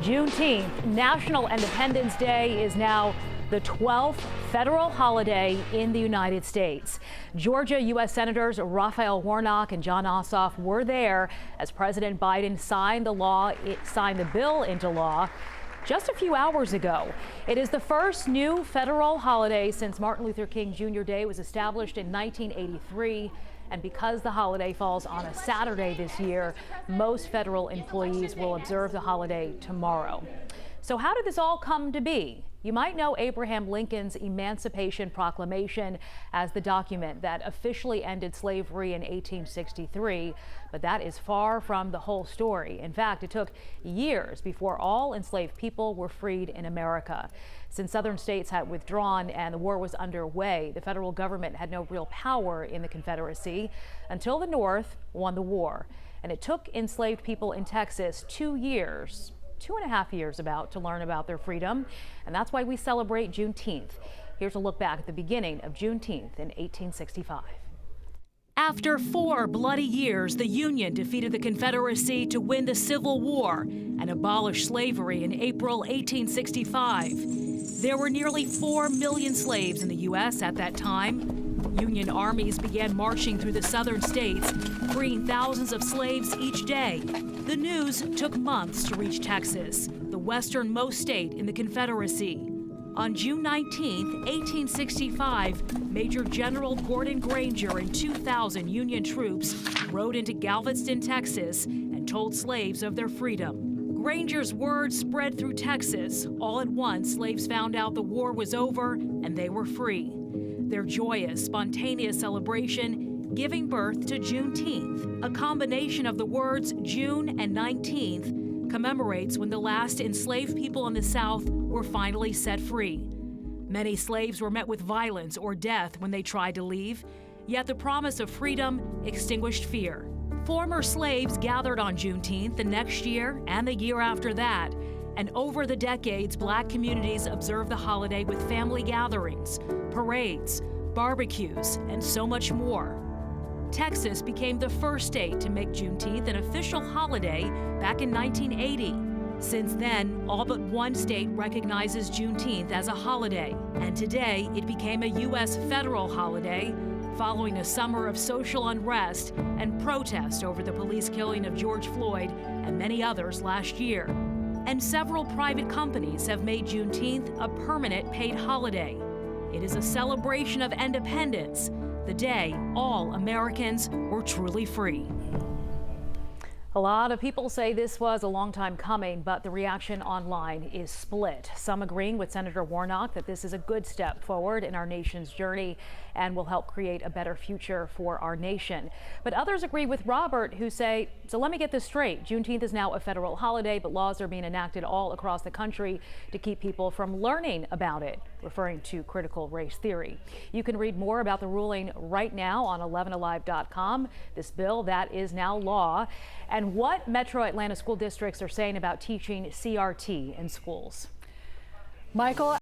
Juneteenth, National Independence Day, is now the 12th federal holiday in the United States. Georgia U.S. Senators Raphael Warnock and John Ossoff were there as President Biden signed the bill into law just a few hours ago. It is the first new federal holiday since Martin Luther King Jr. Day was established in 1983. And because the holiday falls on a Saturday this year, most federal employees will observe the holiday tomorrow. So how did this all come to be? You might know Abraham Lincoln's Emancipation Proclamation as the document that officially ended slavery in 1863, but that is far from the whole story. In fact, it took years before all enslaved people were freed in America. Since southern states had withdrawn and the war was underway, the federal government had no real power in the Confederacy until the North won the war. And it took enslaved people in Texas 2 years, 2.5 years to learn about their freedom. And that's why we celebrate Juneteenth. Here's a look back at the beginning of Juneteenth in 1865. After 4 bloody years, the Union defeated the Confederacy to win the Civil War and abolish slavery in April 1865. There were nearly 4 million slaves in the U.S. at that time. Union armies began marching through the southern states, freeing thousands of slaves each day. The news took months to reach Texas, the westernmost state in the Confederacy. On June 19, 1865, Major General Gordon Granger and 2,000 Union troops rode into Galveston, Texas, and told slaves of their freedom. Granger's words spread through Texas. All at once, slaves found out the war was over and they were free. Their joyous, spontaneous celebration giving birth to Juneteenth. A combination of the words June and 19th commemorates when the last enslaved people in the South were finally set free. Many slaves were met with violence or death when they tried to leave, yet the promise of freedom extinguished fear. Former slaves gathered on Juneteenth the next year and the year after that, and over the decades, Black communities observed the holiday with family gatherings, parades, barbecues, and so much more. Texas became the first state to make Juneteenth an official holiday back in 1980. Since then, all but one state recognizes Juneteenth as a holiday, and today it became a U.S. federal holiday following a summer of social unrest and protest over the police killing of George Floyd and many others last year. And several private companies have made Juneteenth a permanent paid holiday. It is a celebration of independence, the day all Americans were truly free. A lot of people say this was a long time coming, but the reaction online is split. Some agreeing with Senator Warnock that this is a good step forward in our nation's journey and will help create a better future for our nation. But others agree with Robert, who say, so let me get this straight. Juneteenth is now a federal holiday, but laws are being enacted all across the country to keep people from learning about it, referring to critical race theory. You can read more about the ruling right now on 11alive.com. This bill that is now law, and what Metro Atlanta school districts are saying about teaching CRT in schools. Michael,